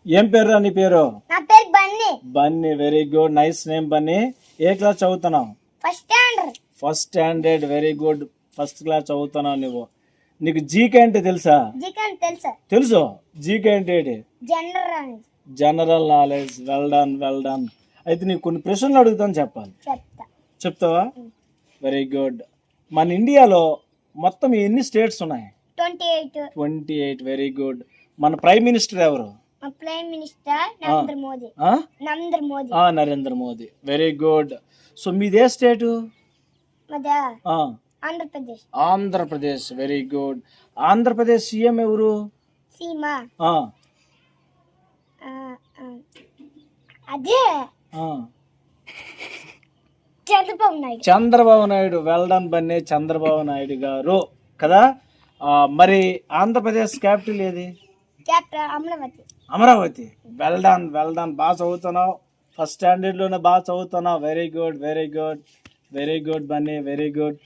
ఏం పేరు నీ పేరు? నా పేరు Bunny. Bunny, very good, nice name Bunny. ఏ క్లాస్ చదువుతున్నావు? First standard. First standard, very good, first class చదువుతున్నావు నువ్వు. నీకు జీకే అంటే తెలుసా? జీకే అంటే తెలుసా? తెలుసు. జీకే అంటే ఏంటి? General. General knowledge. Well done, well done. అయితే నీకు కొన్ని ప్రశ్నలు అడుగుతాను, చెప్పాలి. చెప్తా. చెప్తావా? Very good. మన ఇండియాలో మొత్తం ఎన్ని స్టేట్స్ ఉన్నాయి? 28. 28, వెరీ గుడ్. మన ప్రైమ్ మినిస్టర్ ఎవరు? మా ప్రైమ్ మినిస్టర్ నరేంద్ర మోదీ. ఆ? Narendra Modi. Narendra Modi, very good. So మీదే స్టేటు? మాదా ఆ, Andhra Pradesh. Andhra Pradesh, very good. Andhra Pradesh CM ఎవరు? సీమా. ఆ, ఆ, ఆ. అదే ఆ. చంద్రబాబు నాయుడు. చంద్రబాబు నాయుడు, వెల్ డన్ బన్నీ, చంద్రబాబు నాయుడు గారు కదా. మరి ఆంధ్రప్రదేశ్ క్యాపిటల్ ఏది? Capital Amaravati. Amaravati, well done, well done. బాగా చదువుతున్నావు, ఫస్ట్ స్టాండర్డ్లోనే బాగా చదువుతున్నావు. Very good, very good, very good Bunny, very good.